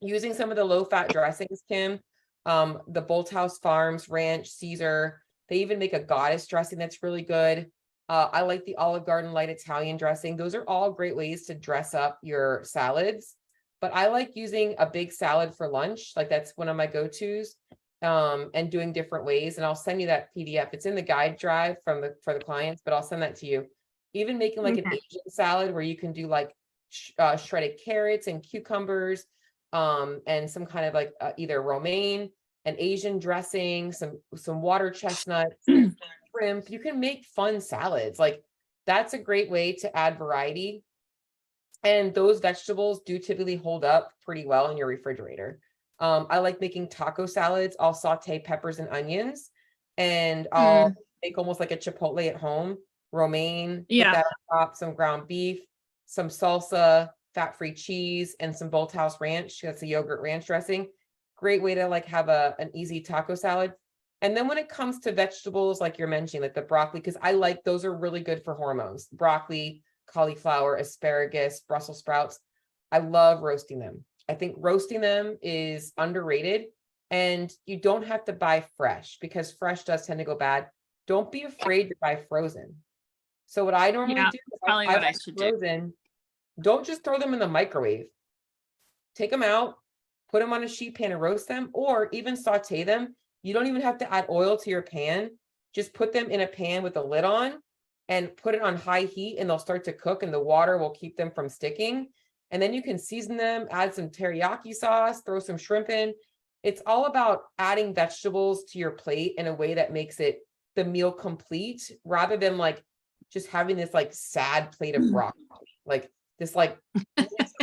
using some of the low-fat dressings, Kim, the Bolthouse Farms Ranch, Caesar, they even make a goddess dressing that's really good. I like the Olive Garden light Italian dressing. Those are all great ways to dress up your salads. But I like using a big salad for lunch. Like that's one of my go-tos, and doing different ways. And I'll send you that PDF. It's in the guide drive for the clients, but I'll send that to you. Even making like an Okay. Asian salad where you can do like shredded carrots and cucumbers, and some kind of like either romaine, an Asian dressing, some water chestnuts, shrimp. You can make fun salads. Like that's a great way to add variety. And those vegetables do typically hold up pretty well in your refrigerator. I like making taco salads. I'll saute peppers and onions, and I'll make almost like a chipotle at home. Romaine, put Yeah. that on top, some ground beef, some salsa, fat-free cheese, and some Bolthouse Ranch. That's a yogurt ranch dressing. Great way to like have an easy taco salad. And then when it comes to vegetables, like you're mentioning, like the broccoli, because I like those are really good for hormones. Broccoli, cauliflower, asparagus, Brussels sprouts. I love roasting them. I think roasting them is underrated, and you don't have to buy fresh because fresh does tend to go bad. Don't be afraid to buy frozen. So what I normally Yeah, do is probably I what I buy should do. frozen. Don't just throw them in the microwave. Take them out, put them on a sheet pan and roast them, or even saute them. You don't even have to add oil to your pan. Just put them in a pan with the lid on and put it on high heat, and they'll start to cook, and the water will keep them from sticking. And then you can season them, add some teriyaki sauce, throw some shrimp in. It's all about adding vegetables to your plate in a way that makes it the meal complete, rather than like just having this like sad plate of broccoli. Like this like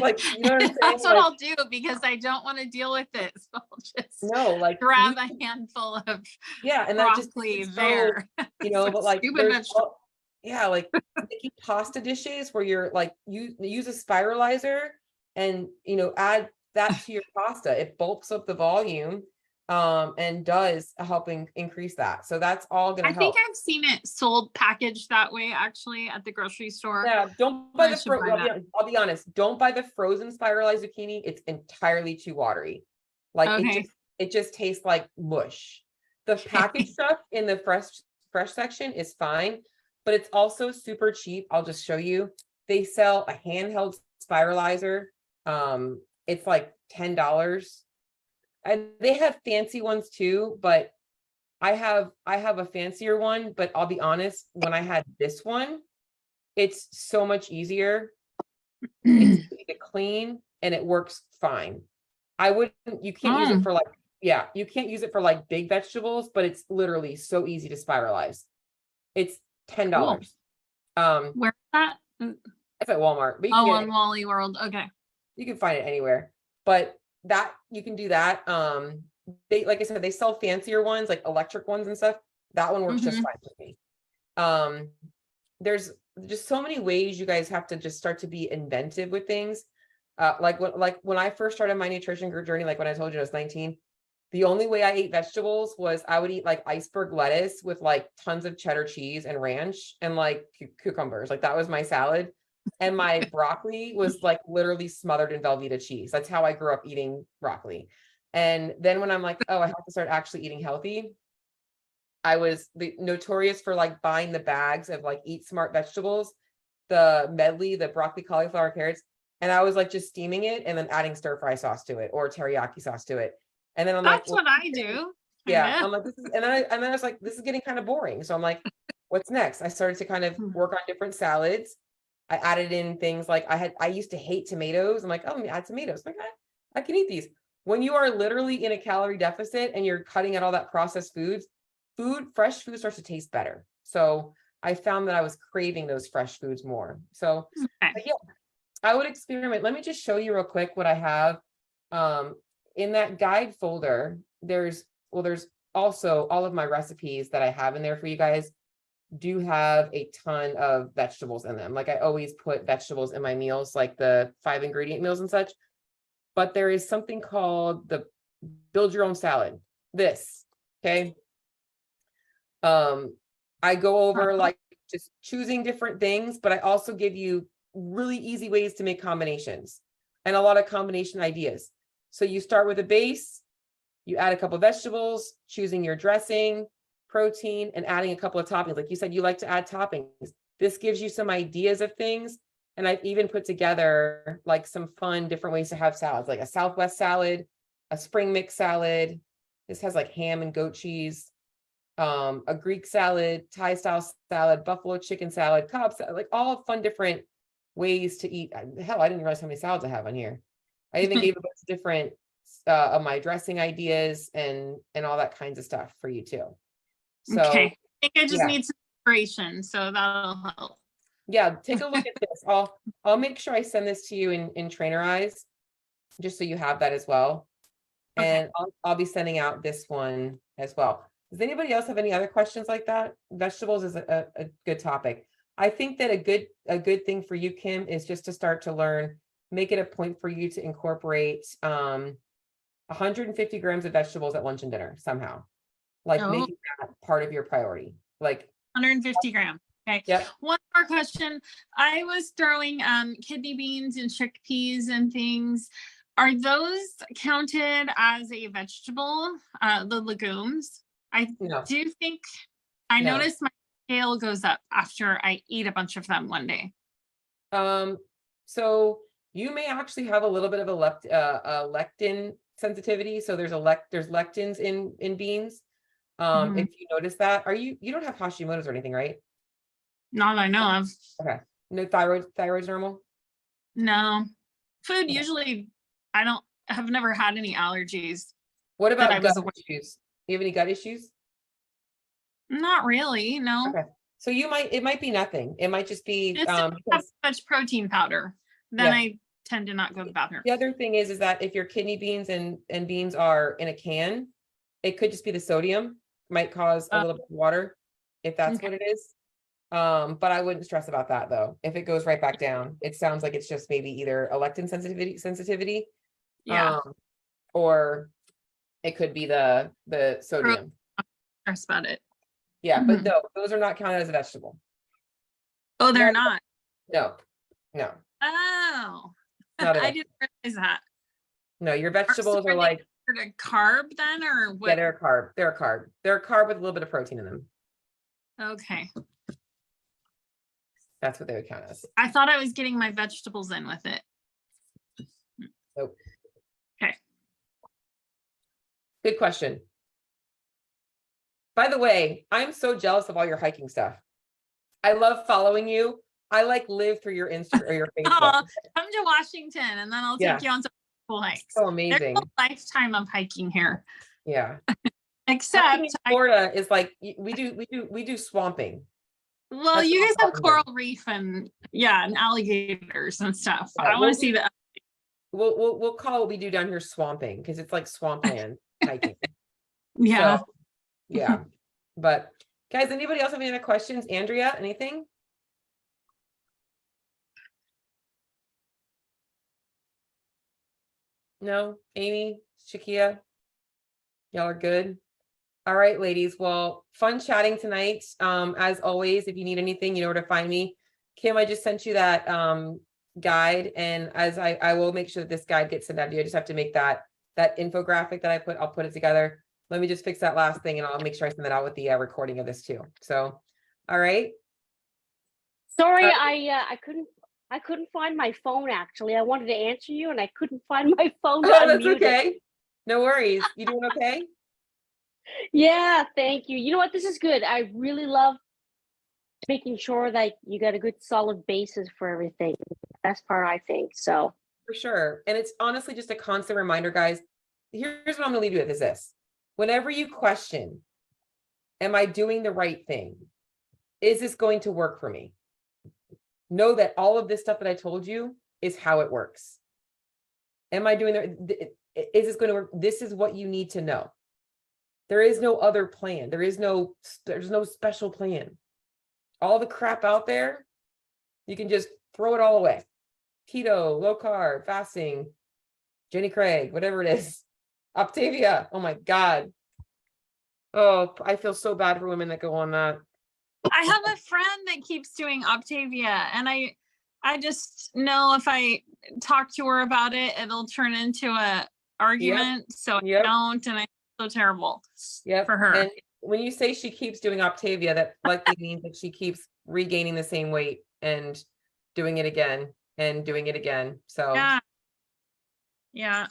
like you know what I'm saying? That's what Like, I'll do because I don't want to deal with it. So I'll just no, like grab a handful of yeah, and that just broccoli is so, there. but like Stupid there's vegetable. yeah, like making pasta dishes where you're like you use a spiralizer and add that to your pasta. It bulks up the volume, and does help increase that. So that's all gonna I think help. I've seen it sold packaged that way actually at the grocery store. Yeah, don't buy I the should buy that. I'll be honest, don't buy the frozen spiralized zucchini. It's entirely too watery. Like Okay. it just tastes like mush. The packaged stuff in the fresh section is fine, but it's also super cheap. I'll just show you. They sell a handheld spiralizer. It's like $10. And they have fancy ones too, but I have a fancier one, but I'll be honest, when I had this one, it's so much easier. It's easy to clean and it works fine. You can't use it for like, yeah, you can't use it for like big vegetables, but it's literally so easy to spiralize. It's $10. Where's that? It's at Walmart, but you can Oh, get on it, Wally World. Okay. you can find it anywhere. But that you can do that. They, like I said, they sell fancier ones, like electric ones and stuff. That one works just Mhm. fine for me. There's just so many ways you guys have to just start to be inventive with things. Like when I first started my nutrition journey, like when I told you I was 19, the only way I ate vegetables was I would eat like iceberg lettuce with like tons of cheddar cheese and ranch and like cucumbers. Like that was my salad. And my broccoli was like literally smothered in Velveeta cheese. That's how I grew up eating broccoli. And then when I'm like, oh, I have to start actually eating healthy, I was notorious for like buying the bags of like Eat Smart vegetables, the medley, the broccoli, cauliflower, carrots, and I was like just steaming it and then adding stir fry sauce to it or teriyaki sauce to it. And then I'm like, That's what I do. yeah, kinda. I'm like, this is, and then I was like, this is getting kind of boring. So I'm like, what's next? I started to kind of work on different salads. I added in things like I used to hate tomatoes. I'm like, oh, let me add tomatoes. Like I can eat these. When you are literally in a calorie deficit and you're cutting out all that processed foods, fresh food starts to taste better. So I found that I was craving those fresh foods more. So Okay. but yeah, I would experiment. Let me just show you real quick what I have. In that guide folder, there's also all of my recipes that I have in there for you guys do have a ton of vegetables in them. Like I always put vegetables in my meals, like the 5-ingredient meals and such. But there is something called the build your own salad. This, okay. I go over like just choosing different things, but I also give you really easy ways to make combinations and a lot of combination ideas. So you start with a base, you add a couple of vegetables, choosing your dressing, protein, and adding a couple of toppings. Like you said, you like to add toppings. This gives you some ideas of things. And I've even put together like some fun different ways to have salads, like a Southwest salad, a spring mix salad. This has like ham and goat cheese, a Greek salad, Thai style salad, buffalo chicken salad, Cobb salad, like all fun different ways to eat. Hell, I didn't realize how many salads I have on here. I even gave a bunch of different of my dressing ideas and all that kinds of stuff for you too. So Okay. I think I just yeah. need some inspiration, so that'll help. Yeah, take a look at this. I'll make sure I send this to you in Trainerize, just so you have that as well. Okay. And I'll be sending out this one as well. Does anybody else have any other questions like that? Vegetables is a good topic. I think that a good thing for you, Kim, is just to start to learn, make it a point for you to incorporate 150 grams of vegetables at lunch and dinner somehow. Like Oh. making that part of your priority. Like 150 grams. Okay. Yep. One more question. I was throwing kidney beans and chickpeas and things. Are those counted as a vegetable? The legumes? I No. do think I No. noticed my scale goes up after I eat a bunch of them one day. So you may actually have a little bit of a lectin sensitivity. So there's lectins in beans. Mhm. If you notice that, you don't have Hashimoto's or anything, right? Not that I know of. Okay. No thyroid's normal? No. Food Okay. usually have never had any allergies. What That about I was gut aware- issues? You have any gut issues? Not really, no. Okay. So it might be nothing. It might just be Just have because much protein powder. Then Yeah. I tend to not go to the bathroom. the other thing is that if your kidney beans and beans are in a can, it could just be the sodium, might cause a little bit of water, if that's Okay. what it is. But I wouldn't stress about that though. If it goes right back down, it sounds like it's just maybe either a lectin sensitivity, Yeah. or it could be the sodium. Stress about it. Yeah, but Mhm. no, those are not counted as a vegetable. Oh, they're No. not. No. Oh, Not at I all. didn't realize that. No, your vegetables are are they like, A carb then, or yeah, what? they're a carb. They're a carb. They're a carb with a little bit of protein in them. Okay. That's what they would count as. I thought I was getting my vegetables in with it. Nope. Okay. Good question. By the way, I'm so jealous of all your hiking stuff. I love following you. I like live through your Insta or your Facebook. Oh, come to Washington and then I'll take Yeah. you on some cool hikes. So There's amazing. a lifetime of hiking here, Yeah. Hiking except in Florida is like we do swamping. well, That's you what guys I'm have talking coral about. reef and yeah, and alligators and stuff. Yeah, I want to see that. We'll call what we do down here swamping because it's like swampland hiking. Yeah. So, yeah. But guys, anybody else have any other questions? Andrea, anything? No? Amy, Shakia? Y'all are good? All right, ladies. Well, fun chatting tonight. As always, if you need anything, you know where to find me. Kim, I just sent you that guide, and as I will make sure that this guide gets sent out to you. I just have to make that infographic that I'll put it together. Let me just fix that last thing and I'll make sure I send that out with the recording of this too. So, all right. Sorry, I couldn't find my phone actually. I wanted to answer you and I couldn't find my phone. To Oh, that's unmute it. okay. No worries. You doing okay? Yeah, thank you. You know what? This is good. I really love making sure that you got a good solid basis for everything. Best part, I think. So For sure. And it's honestly just a constant reminder, guys. Here's what I'm gonna leave you with is this. Whenever you question, am I doing the right thing? Is this going to work for me? Know that all of this stuff that I told you is how it works. Am I doing is this going to work? This is what you need to know. There is no other plan. There's no special plan. All the crap out there, you can just throw it all away. Keto, low carb, fasting, Jenny Craig, whatever it is. Optavia. Oh my God. Oh, I feel so bad for women that go on that. I have a friend that keeps doing Optavia, and I just know if I talk to her about it, it'll turn into a argument. So Yep. I don't, and I feel so terrible Yep. for her. And when you say she keeps doing Optavia, that likely means that she keeps regaining the same weight and doing it again and doing it again. So Yeah. Yeah.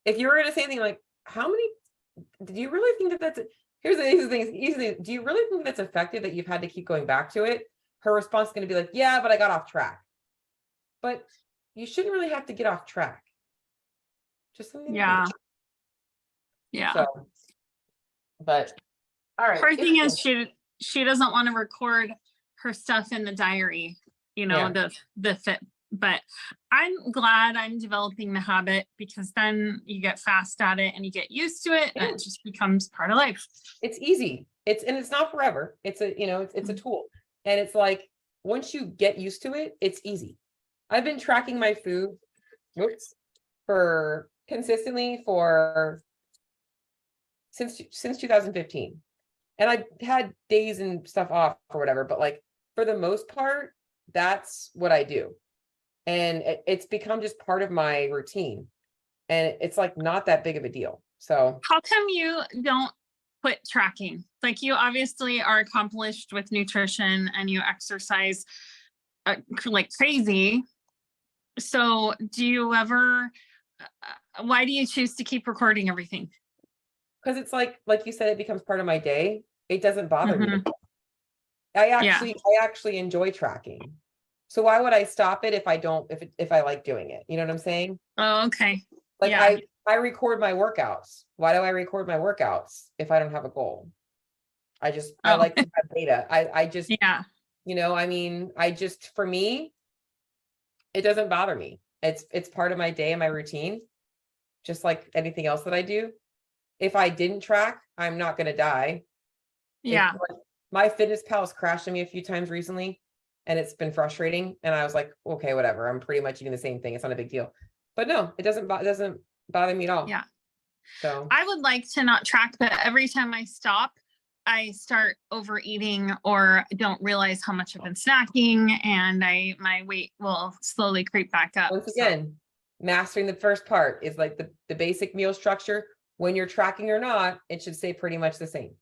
if you were going to say anything like, how many, do you really think that that's, here's the easy thing, do you really think that's effective that you've had to keep going back to it? Her response is going to be like, yeah, but I got off track. But you shouldn't really have to get off track. Just something. Yeah. Yeah. So, but all right. Her thing is she doesn't want to record her stuff in the diary, you know, the fit. But I'm glad I'm developing the habit because then you get fast at it and you get used to it and it just becomes part of life. It's easy. It's not forever. It's a, it's a tool. And it's like, once you get used to it, it's easy. I've been tracking my food for consistently since 2015. And I had days and stuff off or whatever, but like for the most part, that's what I do. And it's become just part of my routine. And it's like not that big of a deal. So How come you don't quit tracking? Like you obviously are accomplished with nutrition and you exercise like crazy. So do you ever, why do you choose to keep recording everything? because it's like you said, it becomes part of my day. It doesn't bother me. Mhm. I actually enjoy tracking. So why would I stop it if I don't, if I like doing it? You know what I'm saying? Oh, okay. Like Yeah. I record my workouts. Why do I record my workouts if I don't have a goal? I like to have data. I just, Yeah. I mean, for me, it doesn't bother me. It's part of my day and my routine, just like anything else that I do. If I didn't track, I'm not going to die. Yeah. My fitness pal has crashed on me a few times recently and it's been frustrating. And I was like, okay, whatever. I'm pretty much doing the same thing. It's not a big deal. But no, it doesn't bother me at all. Yeah. So I would like to not track, but every time I stop, I start overeating or don't realize how much I've been snacking and my weight will slowly creep back up. once again, mastering the first part is like the basic meal structure. When you're tracking or not, it should stay pretty much the same.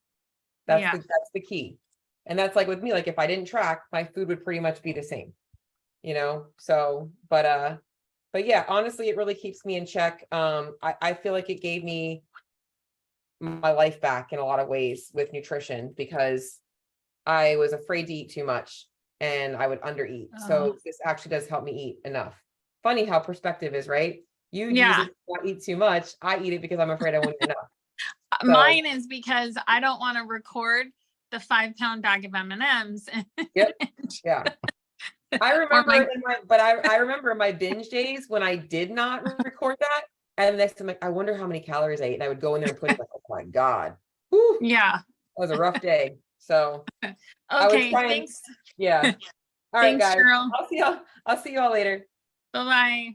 That's the key. And that's like with me, like if I didn't track, my food would pretty much be the same, so, but yeah, honestly, it really keeps me in check. I feel like it gave me my life back in a lot of ways with nutrition because I was afraid to eat too much and I would undereat. So this actually does help me eat enough. Funny how perspective is, right? You use Yeah. it to not eat too much. I eat it because I'm afraid I won't eat enough. So- Mine is because I don't want to record the 5-pound bag of M&Ms. Yep. Yeah. I remember my- I remember my binge days when I did not record that. And the next time, like, I wonder how many calories I ate. And I would go in there and put it like, oh my God. Whew, Yeah. that was a rough day. So I would Okay. try and- Thanks. yeah. All right, Thanks, guys. Cheryl. I'll see y'all later. Bye-bye.